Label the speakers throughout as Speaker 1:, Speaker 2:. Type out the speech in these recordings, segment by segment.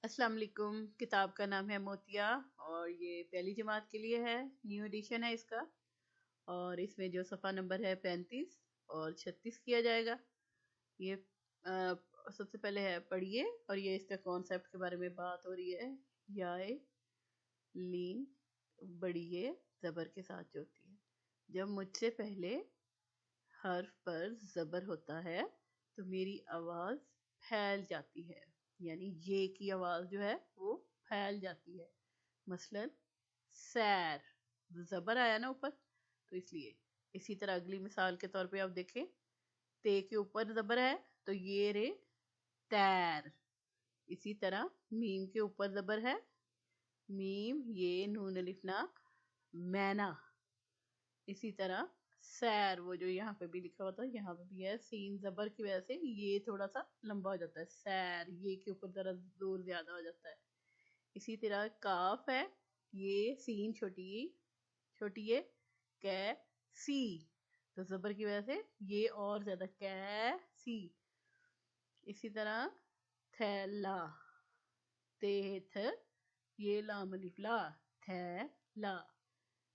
Speaker 1: अस्सलाम वालेकुम। किताब का नाम है मोतिया और ये पहली जमात के लिए है, न्यू एडिशन है इसका। और इसमें जो सफ़ा नंबर है 35 और 36 किया जाएगा। ये सबसे पहले है पढ़िए और ये इसका कॉन्सेप्ट के बारे में बात हो रही है। याए लीन बड़ी ये ज़बर के साथ जो होती है। जब मुझसे पहले हर्फ पर ज़बर होता है तो मेरी आवाज़ फैल जाती है, यानी ये की आवाज़ जो है वो फैल जाती है। मसलन सैर, ज़बर आया ना ऊपर तो इसलिए। इसी तरह अगली मिसाल के तौर पे आप देखें, ते के ऊपर ज़बर है तो ये रे तैर। इसी तरह मीम के ऊपर ज़बर है, मीम ये नून अलिफ ना मैना। इसी तरह सैर, वो जो यहाँ पे भी लिखा हुआ था यहाँ पे भी है, सीन ज़बर की वजह से ये थोड़ा सा लंबा हो जाता है, सैर ये के ऊपर जरा जोर ज्यादा हो जाता है। इसी तरह काफ है, ये सीन छोटी है, कै सी, तो ज़बर की वजह से ये और ज्यादा कै सी। इसी तरह थैला, ते थ ये लाम अलिफ ला, थैला।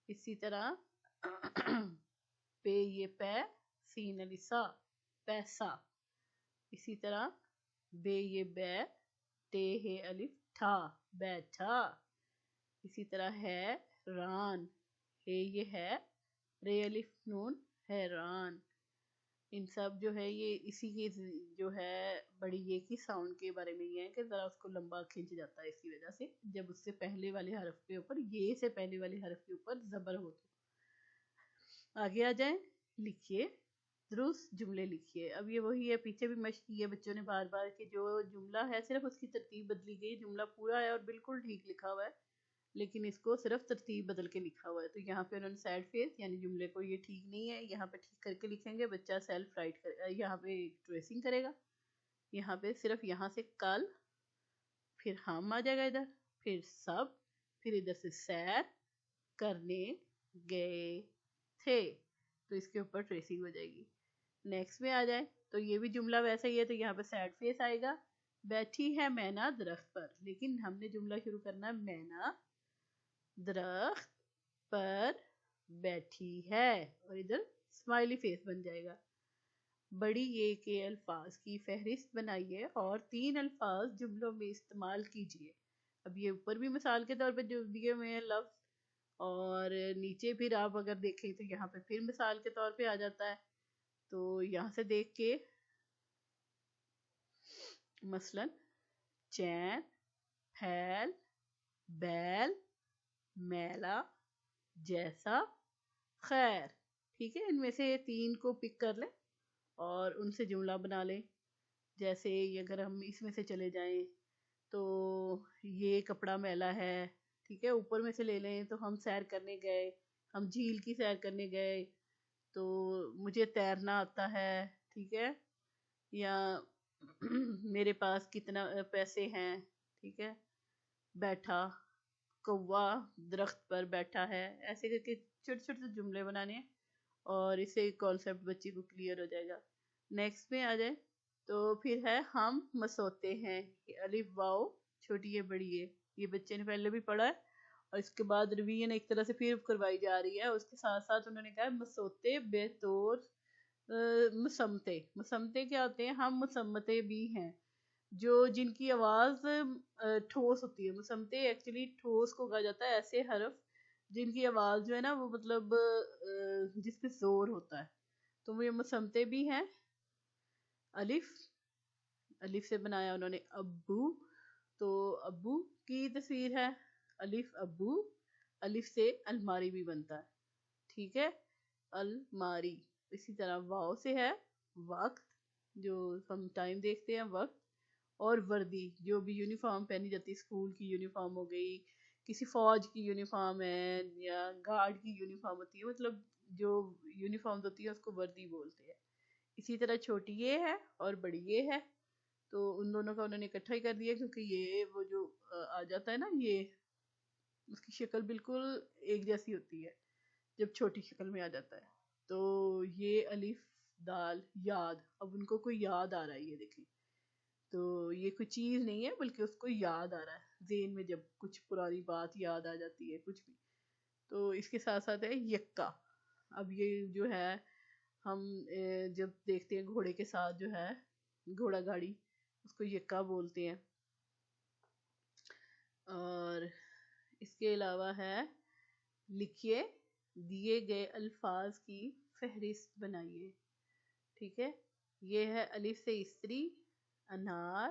Speaker 1: इसी तरह पे ये पै सीन अलिसा, पैसा। इसी तरह बे ये बै, ते है अलिफ ठा, बैठा। इसी तरह है रान, हे ये है, रे अलिफ नून हैरान। इन सब जो है ये इसी की जो है बड़ी ये की साउंड के बारे में ये है कि ज़रा उसको लंबा खिंच जाता है इसकी वजह से, जब उससे पहले वाले हरफ के ऊपर, ये से पहले वाले हरफ के ऊपर ज़बर हो तो। आगे आ जाए, लिखिए दुरुस्त जुमले लिखिए। अब ये वही है, पीछे भी मशक की है बच्चों ने बार बार कि जो जुमला है सिर्फ उसकी तरतीब बदली गई, जुमला पूरा है और बिल्कुल ठीक लिखा हुआ है लेकिन इसको सिर्फ तरतीब बदल के लिखा हुआ है। तो यहाँ पे उन्होंने सैड फेस यानी जुमले को ये ठीक नहीं है, यहाँ पे ठीक करके लिखेंगे। बच्चा सेल्फ राइट कर, यहाँ पे ट्रेसिंग करेगा, यहाँ पे सिर्फ यहाँ से कल, फिर हम आ जाएगा इधर, फिर सब, फिर इधर से सैर करने गए थे, तो इसके ऊपर ट्रेसिंग हो जाएगी। नेक्स्ट में आ जाए तो ये भी जुमला वैसा ही है, तो यहाँ पे सैड फेस आएगा। बैठी है मैना दरख्त पर, लेकिन हमने जुमला शुरू करना है मैना दरख्त पर बैठी है, और इधर स्माइली फेस बन जाएगा। बड़ी ये के अल्फाज की फहरिस्त बनाइए और 3 अल्फाज जुमलों में इस्तेमाल कीजिए। अब ये ऊपर भी मिसाल के तौर पे जो दिए हुए हैं लफ्ज, और नीचे फिर आप अगर देखें तो यहाँ पे फिर मिसाल के तौर पे आ जाता है। तो यहाँ से देख के मसलन चैन, फैल, बैल, मैला, जैसा, खैर। ठीक है, इनमें से 3 को पिक कर लें और उनसे जुमला बना लें। जैसे अगर हम इसमें से चले जाएं तो ये कपड़ा मैला है, ठीक है, ऊपर में से ले लें तो हम सैर करने गए, हम झील की सैर करने गए, तो मुझे तैरना आता है, ठीक है, या मेरे पास कितना पैसे हैं, ठीक है, बैठा, कौवा दरख्त पर बैठा है। ऐसे करके छोटे छोटे से जुमले बनाने हैं और इससे कॉन्सेप्ट बच्चे को क्लियर हो जाएगा। नेक्स्ट में आ जाए तो फिर है हम मसोते हैं, ये अलिफ वाओ छोटी है बड़ी है, ये बच्चे ने पहले भी पढ़ा है और इसके बाद रिवीजन एक तरह से फिर करवाई जा रही है। उसके साथ साथ उन्होंने कहा मसोते बेतौर मुसम्मते। मुसम्मते क्या होते हैं? हम मुसम्मते भी हैं, जो जिनकी आवाज ठोस होती है। मुसम्मते एक्चुअली ठोस को कहा जाता है ऐसे हरफ जिनकी आवाज जो है ना वो मतलब जिसपे जोर होता है, तो वो ये मुसम्मते भी हैं। अलिफ, अलिफ से बनाया उन्होंने अब्बू, तो अब्बू की तस्वीर है, अलिफ अब्बू। अलिफ से अलमारी भी बनता है, ठीक है, अलमारी। इसी तरह वाव से है वक्त, जो हम टाइम देखते हैं वक्त, और वर्दी जो भी यूनिफॉर्म पहनी जाती है, स्कूल की यूनिफॉर्म हो गई, किसी फौज की यूनिफॉर्म है या गार्ड की यूनिफॉर्म होती है, मतलब जो यूनिफॉर्म होती है उसको वर्दी बोलते हैं। इसी तरह छोटी ये है और बड़ी ये है, तो उन दोनों का उन्होंने इकट्ठा ही कर दिया क्योंकि ये वो जो आ जाता है ना, ये उसकी शक्ल बिल्कुल एक जैसी होती है जब छोटी शक्ल में आ जाता है। तो ये अलिफ दाल याद, अब उनको कोई याद आ रहा है, ये देखें تو یہ کوئی چیز نہیں ہے بلکہ اس کو یاد آ رہا ہے ذہن میں، جب کچھ پرانی بات یاد آ جاتی ہے کچھ بھی. تو اس کے ساتھ ساتھ ہے یکا. اب یہ جو ہے ہم جب دیکھتے ہیں گھوڑے کے ساتھ جو ہے گھوڑا گاڑی، اس کو یکا بولتے ہیں. اور اس کے علاوہ ہے لکھیے دیے گئے الفاظ کی فہرست بنائیے. ٹھیک ہے، یہ ہے الف سے استری، انار،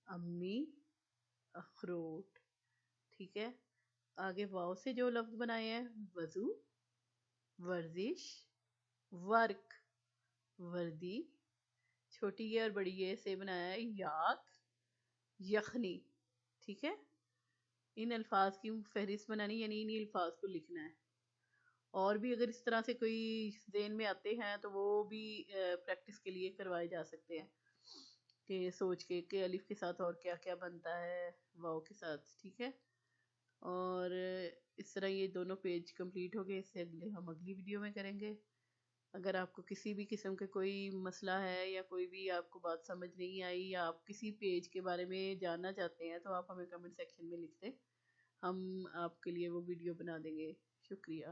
Speaker 1: امی، اخروٹ. ٹھیک ہے، آگے واؤ سے جو لفظ بنائے ہیں وضو، ورزش، ورک، وردی. چھوٹی یہ اور بڑی یہ سے بنایا ہے یاک، یخنی. ٹھیک ہے، ان الفاظ کی فہرست بنانی یعنی انہی الفاظ کو لکھنا ہے. اور بھی اگر اس طرح سے کوئی ذہن میں آتے ہیں تو وہ بھی پریکٹس کے لیے کروائے جا سکتے ہیں، کہ سوچ کے کہ الف کے ساتھ اور کیا کیا بنتا ہے واؤ کے ساتھ. ٹھیک ہے، اور اس طرح یہ دونوں پیج کمپلیٹ ہو گئے. اس سے ہم اگلی ویڈیو میں کریں گے. اگر آپ کو کسی بھی قسم کا کوئی مسئلہ ہے یا کوئی بھی آپ کو بات سمجھ نہیں آئی یا آپ کسی پیج کے بارے میں جاننا چاہتے ہیں تو آپ ہمیں کمنٹ سیکشن میں لکھ دیں، ہم آپ کے لیے وہ ویڈیو بنا دیں گے. شکریہ.